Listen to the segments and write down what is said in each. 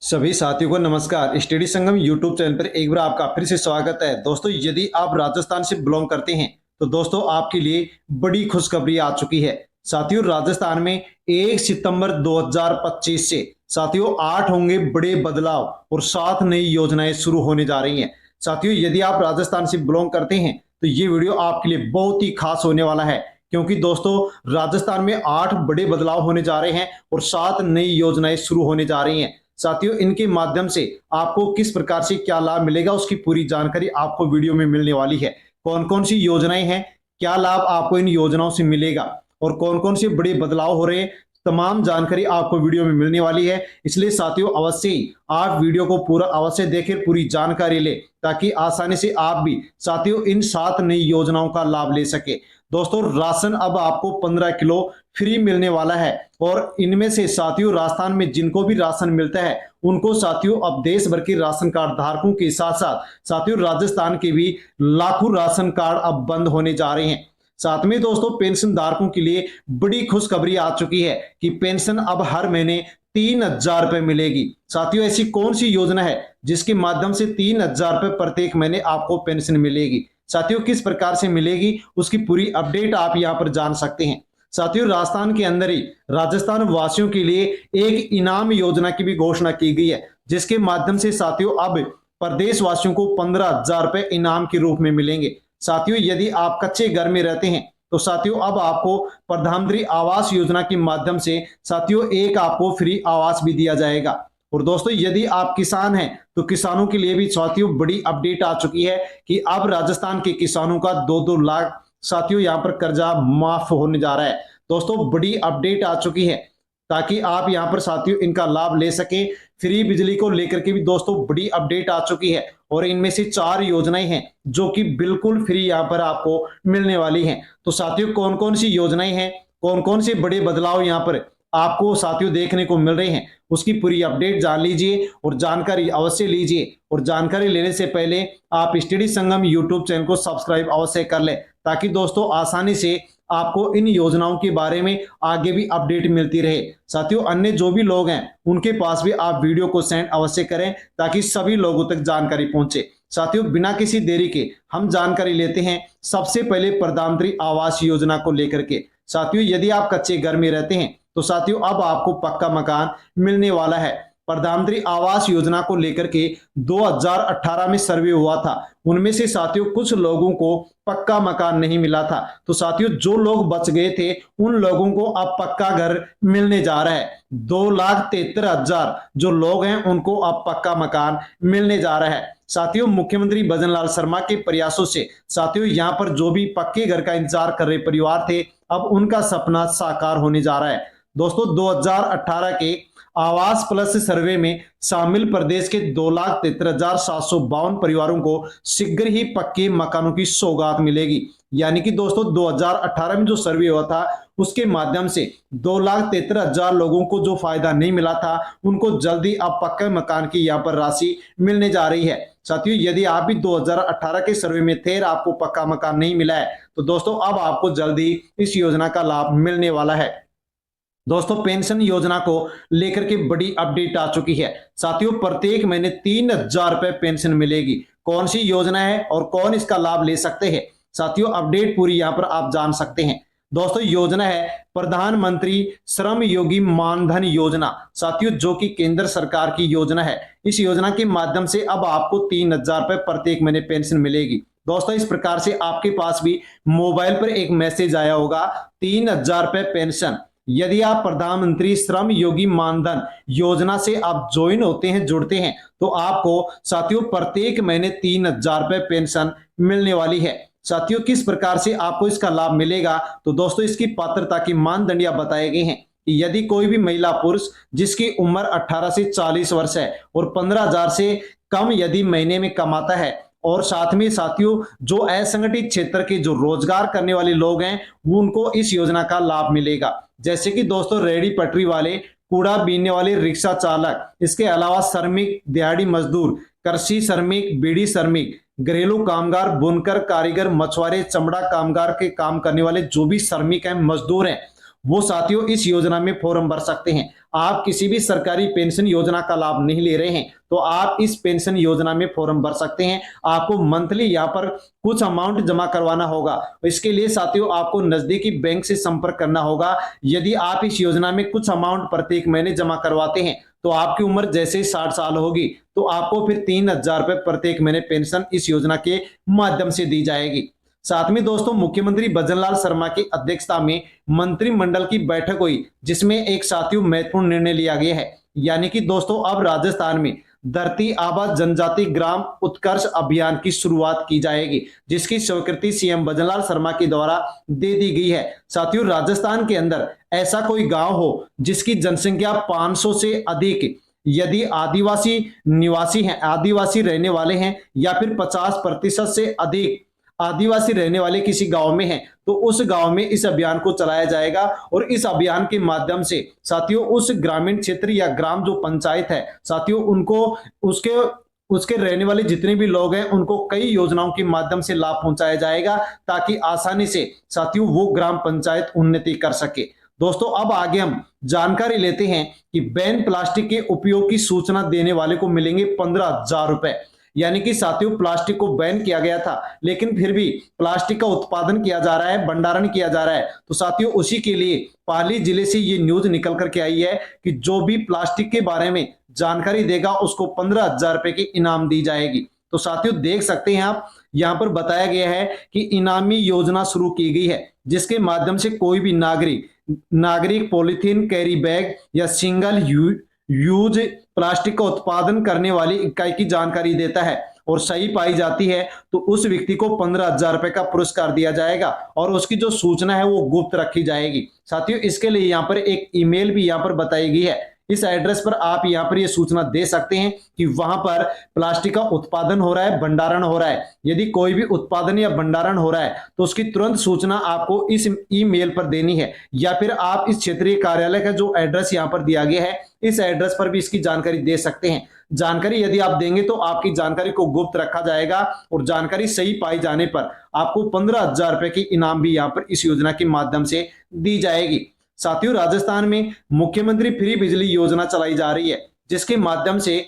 सभी साथियों को नमस्कार। स्टडी संगम यूट्यूब चैनल पर एक बार आपका फिर से स्वागत है। दोस्तों, यदि आप राजस्थान से बिलोंग करते हैं तो दोस्तों आपके लिए बड़ी खुशखबरी आ चुकी है। साथियों, राजस्थान में 1 सितंबर 2025 से साथियों 8 होंगे बड़े बदलाव और 7 नई योजनाएं शुरू होने जा रही हैं। साथियों, यदि आप राजस्थान से बिलोंग करते हैं तो ये वीडियो आपके लिए बहुत ही खास होने वाला है, क्योंकि दोस्तों राजस्थान में 8 बड़े बदलाव होने जा रहे हैं और 7 नई योजनाएं शुरू होने जा रही हैं। साथियों, इनके माध्यम से आपको किस प्रकार से क्या लाभ मिलेगा उसकी पूरी जानकारी आपको वीडियो में मिलने वाली है। कौन कौन सी योजनाएं हैं, क्या लाभ आपको इन योजनाओं से मिलेगा और कौन कौन से बड़े बदलाव हो रहे हैं, तमाम जानकारी आपको वीडियो में मिलने वाली है। इसलिए साथियों अवश्य ही आप वीडियो को पूरा अवश्य देखें, पूरी जानकारी ले, ताकि आसानी से आप भी साथियों इन 7 नई योजनाओं का लाभ ले सके। दोस्तों, राशन अब आपको 15 किलो फ्री मिलने वाला है और इनमें से साथियों राजस्थान में जिनको भी राशन मिलता है उनको साथियों अब देश भर के राशन कार्ड धारकों के साथ साथ साथियों राजस्थान के भी लाखों राशन कार्ड अब बंद होने जा रहे हैं। साथ में दोस्तों पेंशन धारकों के लिए बड़ी खुशखबरी आ चुकी है कि पेंशन अब हर महीने 3,000 रुपए मिलेगी। साथियों, ऐसी कौन सी योजना है जिसके माध्यम से 3,000 रुपए प्रत्येक महीने आपको पेंशन मिलेगी? साथियों, किस प्रकार से मिलेगी उसकी पूरी अपडेट आप यहां पर जान सकते हैं। साथियों, राजस्थान के अंदर ही राजस्थान वासियों के लिए एक इनाम योजना की भी घोषणा की गई है, जिसके माध्यम से साथियों अब प्रदेश वासियों को 15,000 रुपए इनाम के रूप में मिलेंगे। साथियों, यदि आप कच्चे घर में रहते हैं तो साथियों अब आपको प्रधानमंत्री आवास योजना के माध्यम से साथियों एक आपको फ्री आवास भी दिया जाएगा। और दोस्तों, यदि आप किसान हैं तो किसानों के लिए भी साथियों बड़ी अपडेट आ चुकी है कि अब राजस्थान के किसानों का 2-2 लाख साथियों यहां पर कर्जा माफ होने जा रहा है। दोस्तों, बड़ी अपडेट आ चुकी है ताकि आप यहां पर साथियों इनका लाभ ले सके। फ्री बिजली को लेकर के भी दोस्तों बड़ी अपडेट आ चुकी है और इनमें से 4 योजनाएं हैं जो कि बिल्कुल फ्री यहां पर आपको मिलने वाली हैं। तो साथियों कौन कौन सी योजनाएं हैं, कौन कौन से बड़े बदलाव यहां पर आपको साथियों देखने को मिल रहे हैं, उसकी पूरी अपडेट जान लीजिए और जानकारी अवश्य लीजिए। और जानकारी लेने से पहले आप स्टडी संगम यूट्यूब चैनल को सब्सक्राइब अवश्य कर लें, ताकि दोस्तों आसानी से आपको इन योजनाओं के बारे में आगे भी अपडेट मिलती रहे। साथियों, अन्य जो भी लोग हैं उनके पास भी आप वीडियो को सेंड अवश्य करें ताकि सभी लोगों तक जानकारी पहुंचे। साथियों, बिना किसी देरी के हम जानकारी लेते हैं सबसे पहले प्रधानमंत्री आवास योजना को लेकर के। साथियों, यदि आप कच्चे घर में रहते हैं तो साथियों अब आपको पक्का मकान मिलने वाला है। प्रधानमंत्री आवास योजना को लेकर के 2018 में सर्वे हुआ था, उनमें से साथियों कुछ लोगों को पक्का मकान नहीं मिला था। तो साथियों जो लोग बच गए थे उन लोगों को अब पक्का घर मिलने जा रहा है। 2,73,000 जो लोग हैं उनको अब पक्का मकान मिलने जा रहा है। साथियों, मुख्यमंत्री भजनलाल शर्मा के प्रयासों से साथियों यहां पर जो भी पक्के घर का इंतजार कर रहे परिवार थे अब उनका सपना साकार होने जा रहा है। दोस्तों, 2018 के आवास प्लस सर्वे में शामिल प्रदेश के 2,73,752 परिवारों को शीघ्र ही पक्के मकानों की सौगात मिलेगी। यानी कि दोस्तों 2018 में जो सर्वे हुआ था उसके माध्यम से 2,73,000 लोगों को जो फायदा नहीं मिला था उनको जल्दी अब पक्के मकान की यहाँ पर राशि मिलने जा रही है। साथियों, यदि आप भी 2018 के सर्वे में थे और आपको पक्का मकान नहीं मिला है तो दोस्तों अब आपको जल्दी इस योजना का लाभ मिलने वाला है। दोस्तों, पेंशन योजना को लेकर के बड़ी अपडेट आ चुकी है। साथियों, प्रत्येक महीने 3,000 रुपए पेंशन मिलेगी। कौन सी योजना है और कौन इसका लाभ ले सकते हैं, साथियों अपडेट पूरी यहां पर आप जान सकते हैं। दोस्तों, योजना है प्रधानमंत्री श्रम योगी मानधन योजना। साथियों, जो कि केंद्र सरकार की योजना है। इस योजना के माध्यम से अब आपको 3,000 रुपए प्रत्येक महीने पेंशन मिलेगी। दोस्तों, इस प्रकार से आपके पास भी मोबाइल पर एक मैसेज आया होगा, 3,000 रुपए पेंशन। यदि आप प्रधानमंत्री श्रम योगी मानधन योजना से आप ज्वाइन होते हैं, जुड़ते हैं, तो आपको साथियों प्रत्येक महीने 3,000 रुपए पेंशन मिलने वाली है। साथियों, किस प्रकार से आपको इसका लाभ मिलेगा, तो दोस्तों इसकी पात्रता की मानदंड बताए गए हैं कि यदि कोई भी महिला पुरुष जिसकी उम्र 18 से 40 वर्ष है और 15,000 से कम यदि महीने में कमाता है, और साथ में साथियों जो असंगठित क्षेत्र के जो रोजगार करने वाले लोग हैं वो उनको इस योजना का लाभ मिलेगा। जैसे कि दोस्तों रेहड़ी पटरी वाले, कूड़ा बीनने वाले, रिक्शा चालक, इसके अलावा श्रमिक, दिहाड़ी मजदूर, कृषि श्रमिक, बीड़ी श्रमिक, घरेलू कामगार, बुनकर, कारीगर, मछुआरे, चमड़ा कामगार के काम करने वाले जो भी श्रमिक हैं, मजदूर हैं, वो साथियों इस योजना में फॉर्म भर सकते हैं। आप किसी भी सरकारी पेंशन योजना का लाभ नहीं ले रहे हैं तो आप इस पेंशन योजना में फॉर्म भर सकते हैं। आपको मंथली यहाँ पर कुछ अमाउंट जमा करवाना होगा। इसके लिए साथियों आपको नजदीकी बैंक से संपर्क करना होगा। यदि आप इस योजना में कुछ अमाउंट प्रत्येक महीने जमा करवाते हैं तो आपकी उम्र जैसे ही 60 साल होगी तो आपको फिर 3,000 रुपए प्रत्येक महीने पेंशन इस योजना के माध्यम से दी जाएगी। साथ में दोस्तों मुख्यमंत्री भजनलाल शर्मा की अध्यक्षता में मंत्रिमंडल की बैठक हुई, जिसमें एक साथियों महत्वपूर्ण निर्णय लिया गया है। यानी कि दोस्तों अब राजस्थान में धरती आबा जनजाति ग्राम उत्कर्ष अभियान की शुरुआत की जाएगी, जिसकी स्वीकृति सीएम भजनलाल शर्मा के द्वारा दे दी गई है। साथियों राजस्थान के अंदर ऐसा कोई गांव हो जिसकी जनसंख्या 500 से अधिक यदि आदिवासी निवासी हैं, आदिवासी रहने वाले हैं, या फिर 50% से अधिक आदिवासी रहने वाले किसी गांव में हैं, तो उस गांव में इस अभियान को चलाया जाएगा। और इस अभियान के माध्यम से साथियों उस ग्रामीण क्षेत्र या ग्राम जो पंचायत है साथियों उनको उसके उसके रहने वाले जितने भी लोग हैं उनको कई योजनाओं के माध्यम से लाभ पहुंचाया जाएगा, ताकि आसानी से साथियों वो ग्राम पंचायत उन्नति कर सके। दोस्तों अब आगे हम जानकारी लेते हैं कि बैन प्लास्टिक के उपयोग की सूचना देने वाले को मिलेंगे 15,000 रुपए। यानी कि साथियों प्लास्टिक को बैन किया गया था, लेकिन फिर भी प्लास्टिक का उत्पादन किया जा रहा है, भंडारण किया जा रहा है, तो साथियों उसी के लिए पाली जिले से ये न्यूज निकल करके आई है कि जो भी प्लास्टिक के बारे में जानकारी देगा उसको 15,000 रुपए की इनाम दी जाएगी। तो साथियों देख सकते हैं आप, यहाँ पर बताया गया है कि इनामी योजना शुरू की गई है, जिसके माध्यम से कोई भी नागरिक पॉलिथीन कैरी बैग या सिंगल यूज प्लास्टिक का उत्पादन करने वाली इकाई की जानकारी देता है और सही पाई जाती है तो उस व्यक्ति को 15,000 रुपए का पुरस्कार दिया जाएगा और उसकी जो सूचना है वो गुप्त रखी जाएगी। साथियों इसके लिए यहाँ पर एक ईमेल भी यहाँ पर बताई गई है। इस एड्रेस पर आप यहाँ पर ये सूचना दे सकते हैं कि वहां पर प्लास्टिक का उत्पादन हो रहा है, भंडारण हो रहा है। यदि कोई भी उत्पादन या भंडारण हो रहा है तो उसकी तुरंत सूचना आपको इस ईमेल पर देनी है, या फिर आप इस क्षेत्रीय कार्यालय का जो एड्रेस यहाँ पर दिया गया है इस एड्रेस पर भी इसकी जानकारी दे सकते हैं। जानकारी यदि आप देंगे तो आपकी जानकारी को गुप्त रखा जाएगा और जानकारी सही पाई जाने पर आपको 15,000 रुपए की इनाम भी यहाँ पर इस योजना के माध्यम से दी जाएगी। साथियों राजस्थान में मुख्यमंत्री फ्री बिजली योजना चलाई जा रही है, जिसके माध्यम से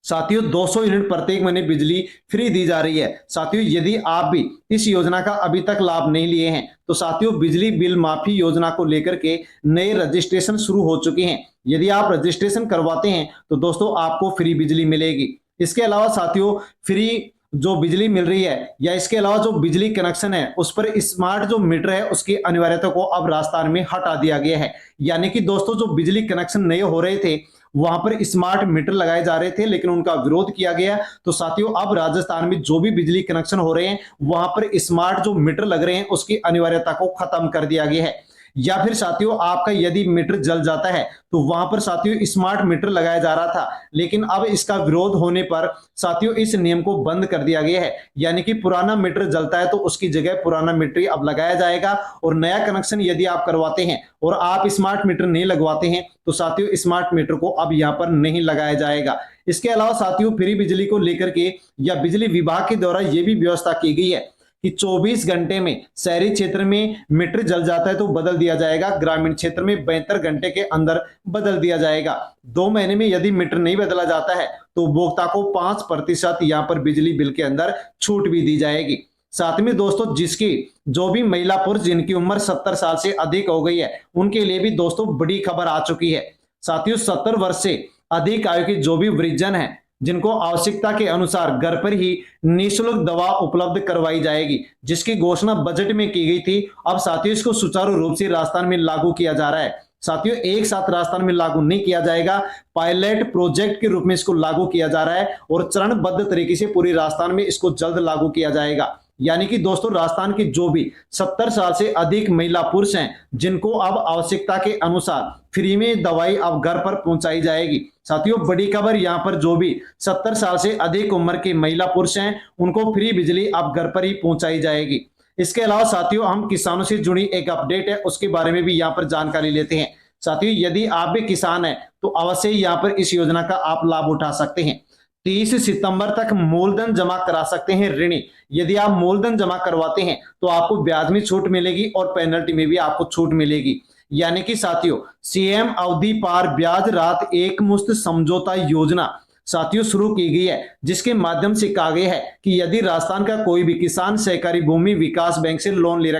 साथियों 200 यूनिट प्रत्येक महीने बिजली फ्री दी जा रही है। साथियों यदि आप भी इस योजना का अभी तक लाभ नहीं लिए हैं तो साथियों बिजली बिल माफी योजना को लेकर के नए रजिस्ट्रेशन शुरू हो चुके हैं। यदि आप रजिस्ट्रेशन करवाते हैं तो दोस्तों आपको फ्री बिजली मिलेगी। इसके अलावा साथियों फ्री जो बिजली मिल रही है या इसके अलावा जो बिजली कनेक्शन है उस पर स्मार्ट जो मीटर है उसकी अनिवार्यता को अब राजस्थान में हटा दिया गया है। यानी कि दोस्तों जो बिजली कनेक्शन नए हो रहे थे वहां पर स्मार्ट मीटर लगाए जा रहे थे, लेकिन उनका विरोध किया गया। तो साथियों अब राजस्थान में जो भी बिजली कनेक्शन हो रहे हैं वहां पर स्मार्ट जो मीटर लग रहे हैं उसकी अनिवार्यता को खत्म कर दिया गया है। या फिर साथियों आपका यदि मीटर जल जाता है तो वहां पर साथियों स्मार्ट मीटर लगाया जा रहा था, लेकिन अब इसका विरोध होने पर साथियों इस नियम को बंद कर दिया गया है। यानी कि पुराना मीटर जलता है तो उसकी जगह पुराना मीटर अब लगाया जाएगा और नया कनेक्शन यदि आप करवाते हैं और आप स्मार्ट मीटर नहीं लगवाते हैं तो साथियों स्मार्ट मीटर को अब यहाँ पर नहीं लगाया जाएगा। इसके अलावा साथियों फ्री बिजली को लेकर के या बिजली विभाग के द्वारा यह भी व्यवस्था की गई है कि 24 घंटे में शहरी क्षेत्र में मीटर जल जाता है तो बदल दिया जाएगा, ग्रामीण क्षेत्र में 72 घंटे के अंदर बदल दिया जाएगा। 2 महीने में यदि मीटर नहीं बदला जाता है तो उपभोक्ता को 5% यहाँ पर बिजली बिल के अंदर छूट भी दी जाएगी। साथ में दोस्तों जिसकी जो भी महिला पुरुष जिनकी उम्र 70 साल से अधिक हो गई है उनके लिए भी दोस्तों बड़ी खबर आ चुकी है। साथियों 70 वर्ष से अधिक आयु के जो भी वृद्धजन है जिनको आवश्यकता के अनुसार घर पर ही निःशुल्क दवा उपलब्ध करवाई जाएगी, जिसकी घोषणा बजट में की गई थी। अब साथियों इसको सुचारू रूप से राजस्थान में लागू किया जा रहा है। साथियों एक साथ राजस्थान में लागू नहीं किया जाएगा, पायलट प्रोजेक्ट के रूप में इसको लागू किया जा रहा है और चरणबद्ध तरीके से पूरी राजस्थान में इसको जल्द लागू किया जाएगा। यानी कि दोस्तों राजस्थान के जो भी 70 साल से अधिक महिला पुरुष हैं जिनको अब आवश्यकता के अनुसार फ्री में दवाई अब घर पर पहुंचाई जाएगी। साथियों बड़ी खबर यहाँ पर जो भी 70 साल से अधिक उम्र के महिला पुरुष हैं उनको फ्री बिजली अब घर पर ही पहुंचाई जाएगी। इसके अलावा साथियों हम किसानों से जुड़ी एक अपडेट है उसके बारे में भी यहाँ पर जानकारी लेते हैं। साथियों यदि आप भी किसान हैं तो अवश्य यहाँ पर इस योजना का आप लाभ उठा सकते हैं। 30 सितंबर तक मूलधन जमा करा सकते हैं ऋणी। यदि आप मूलधन जमा करवाते हैं तो आपको ब्याज में छूट मिलेगी और पेनल्टी में भी आपको छूट मिलेगी। यानी कि साथियों सीएम अवधि पार ब्याज रात एक मुश्त समझौता योजना साथियों शुरू की गई है, जिसके माध्यम से कहा गया है कि यदि राजस्थान का कोई भी किसान सहकारी भूमि विकास बैंक से लोन ले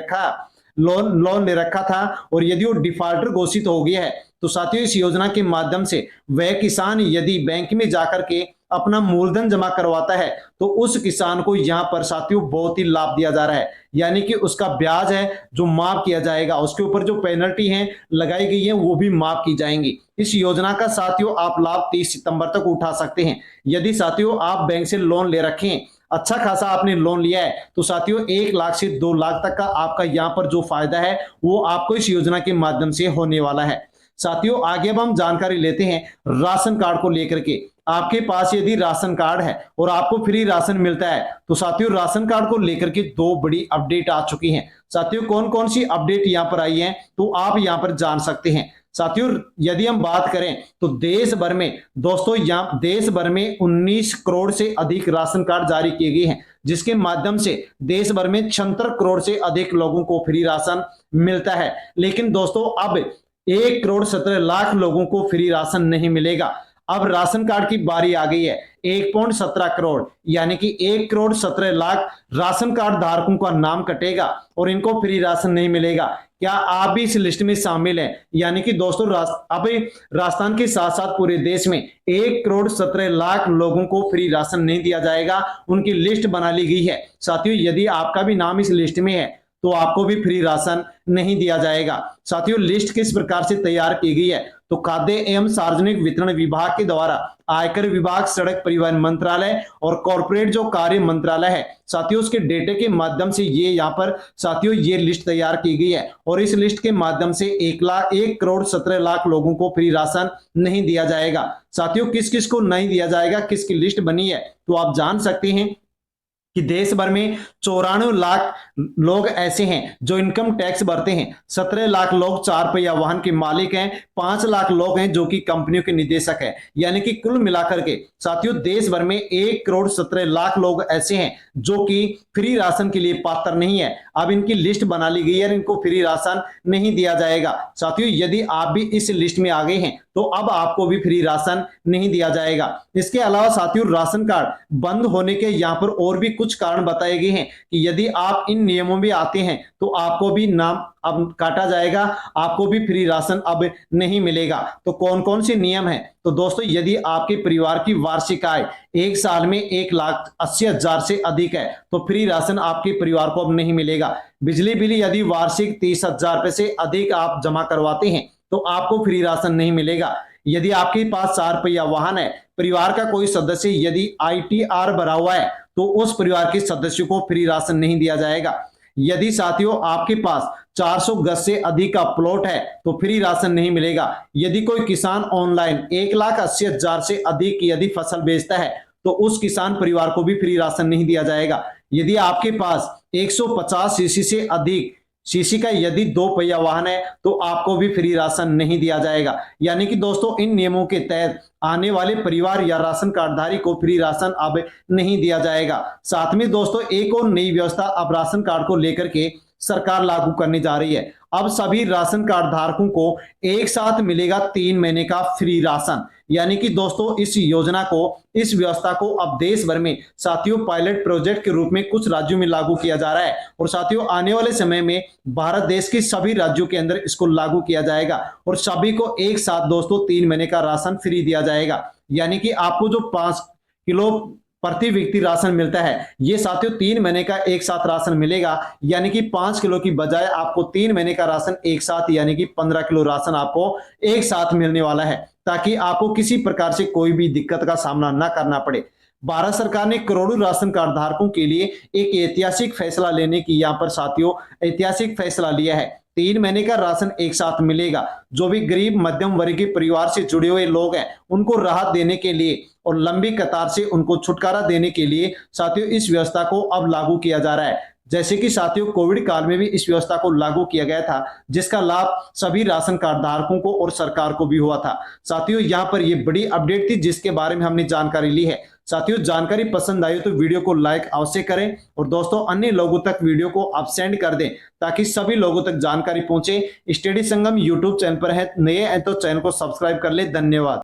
रखा था और यदि वो डिफॉल्टर घोषित हो गया है, तो साथियों इस योजना के माध्यम से वह किसान यदि बैंक में जाकर के अपना मूलधन जमा करवाता है तो उस किसान को यहां पर साथियों बहुत ही लाभ दिया जा रहा है, यानी कि उसका ब्याज है जो माफ किया जाएगा, उसके ऊपर जो पेनल्टी है लगाई गई है वो भी माफ की जाएंगी। इस योजना का साथियों आप लाभ 30 सितंबर तक उठा सकते हैं। यदि साथियों आप बैंक से लोन ले रखें, अच्छा खासा आपने लोन लिया है, तो साथियों 1 लाख से 2 लाख तक का आपका यहाँ पर जो फायदा है वो आपको इस योजना के माध्यम से होने वाला है। साथियों आगे अब हम जानकारी लेते हैं राशन कार्ड को लेकर के। आपके पास यदि राशन कार्ड है और आपको फ्री राशन मिलता है, तो साथियों राशन कार्ड को लेकर के 2 बड़ी अपडेट आ चुकी हैं। साथियों कौन कौन सी अपडेट यहाँ पर आई है तो आप यहाँ पर जान सकते हैं। साथियों यदि हम बात करें तो देश भर में दोस्तों यहाँ देश भर में 19 करोड़ से अधिक राशन कार्ड जारी किए गए हैं, जिसके माध्यम से देश भर में 76 करोड़ से अधिक लोगों को फ्री राशन मिलता है। लेकिन दोस्तों अब 1 करोड़ 17 लाख लोगों को फ्री राशन नहीं मिलेगा। अब राशन कार्ड की बारी आ गई है 1.17 करोड़, यानी कि 1 करोड़ 17 लाख राशन कार्ड धारकों का नाम कटेगा और इनको फ्री राशन नहीं मिलेगा। क्या आप भी इस लिस्ट में शामिल हैं? यानी कि दोस्तों अब राजस्थान के साथ साथ पूरे देश में 1 करोड़ 17 लाख लोगों को फ्री राशन नहीं दिया जाएगा, उनकी लिस्ट बना ली गई है। साथियों यदि आपका भी नाम इस लिस्ट में है तो आपको भी फ्री राशन नहीं दिया जाएगा। साथियों लिस्ट किस प्रकार से तैयार की गई है तो खाद्य एवं सार्वजनिक वितरण विभाग के द्वारा आयकर विभाग, सड़क परिवहन मंत्रालय और कॉर्पोरेट जो कार्य मंत्रालय है साथियों उसके डेटे के माध्यम से ये यहाँ पर साथियों ये लिस्ट तैयार की गई है और इस लिस्ट के माध्यम से 1 करोड़ 17 लाख लोगों को फ्री राशन नहीं दिया जाएगा। साथियों किस किस को नहीं दिया जाएगा, किसकी लिस्ट बनी है तो आप जान सकते हैं कि देश भर में 94 लाख लोग ऐसे हैं जो इनकम टैक्स भरते हैं, 17 लाख लोग 4 पहिया वाहन के मालिक हैं, 5 लाख लोग हैं जो कि कंपनियों के निदेशक हैं। यानी कि कुल मिलाकर के साथियों देश भर में 1 करोड़ 17 लाख लोग ऐसे हैं जो कि फ्री राशन के लिए पात्र नहीं है। अब इनकी लिस्ट बना ली गई है, इनको फ्री राशन नहीं दिया जाएगा। साथियों यदि आप भी इस लिस्ट में आ गए हैं तो अब आपको भी फ्री राशन नहीं दिया जाएगा। इसके अलावा साथियों राशन कार्ड बंद होने के यहाँ पर और भी कुछ कारण बताए गए हैं कि यदि आप इन नियमों में आते हैं तो आपको भी नाम अब काटा जाएगा, आपको भी फ्री राशन अब नहीं मिलेगा। तो कौन कौन से नियम है तो दोस्तों यदि आपके परिवार की वार्षिक आय 1 साल में 1,80,000 से अधिक है तो फ्री राशन आपके परिवार को अब नहीं मिलेगा। बिजली बिल यदि वार्षिक 30,000 रुपए से अधिक आप जमा करवाते हैं तो आपको फ्री राशन नहीं मिलेगा। यदि आपके पास 4 पहिया वाहन है, परिवार का कोई सदस्य यदि ITR भरा हुआ है तो उस परिवार के सदस्य को फ्री राशन नहीं दिया जाएगा। यदि साथियों आपके पास 400 गज से अधिक का प्लॉट है तो फ्री राशन नहीं मिलेगा। यदि कोई किसान ऑनलाइन 1,80,000 से अधिक की यदि फसल बेचता है तो उस किसान परिवार को भी फ्री राशन नहीं दिया जाएगा। यदि आपके पास 150 सीसी से अधिक सीसी का यदि 2 पहिया वाहन है तो आपको भी फ्री राशन नहीं दिया जाएगा। यानी कि दोस्तों इन नियमों के तहत आने वाले परिवार या राशन कार्डधारी को फ्री राशन अब नहीं दिया जाएगा। साथ में दोस्तों एक और नई व्यवस्था अब राशन कार्ड को लेकर के सरकार लागू करने जा रही है। अब सभी राशन कार्ड धारकों को एक साथ मिलेगा 3 महीने का फ्री राशन। यानी कि दोस्तों इस योजना को, इस व्यवस्था को अब देश भर में साथियों पायलट प्रोजेक्ट के रूप में कुछ राज्यों में लागू किया जा रहा है और साथियों आने वाले समय में भारत देश के सभी राज्यों के अंदर इसको लागू किया जाएगा और सभी को एक साथ दोस्तों 3 महीने का राशन फ्री दिया जाएगा। यानी कि आपको जो 5 किलो प्रति व्यक्ति राशन मिलता है ये साथियों 3 महीने का एक साथ राशन मिलेगा। यानी कि 5 किलो की बजाय आपको 3 महीने का राशन एक साथ यानी कि 15 किलो राशन आपको एक साथ मिलने वाला है, ताकि आपको किसी प्रकार से कोई भी दिक्कत का सामना न करना पड़े। भारत सरकार ने करोड़ों राशन कार्ड धारकों के लिए एक ऐतिहासिक फैसला लेने की यहाँ पर साथियों ऐतिहासिक फैसला लिया है। 3 महीने का राशन एक साथ मिलेगा। जो भी गरीब मध्यम वर्ग के परिवार से जुड़े हुए लोग हैं उनको राहत देने के लिए और लंबी कतार से उनको छुटकारा देने के लिए साथियों इस व्यवस्था को अब लागू किया जा रहा है। जैसे कि साथियों कोविड काल में भी इस व्यवस्था को लागू किया गया था, जिसका लाभ सभी राशन कार्ड धारकों को और सरकार को भी हुआ था। साथियों यहाँ पर ये बड़ी अपडेट थी जिसके बारे में हमने जानकारी ली है। साथियों जानकारी पसंद आई तो वीडियो को लाइक अवश्य करें और दोस्तों अन्य लोगों तक वीडियो को आप सेंड कर दें ताकि सभी लोगों तक जानकारी पहुंचे। स्टडी संगम यूट्यूब चैनल पर है नए हैं तो चैनल को सब्सक्राइब कर ले। धन्यवाद।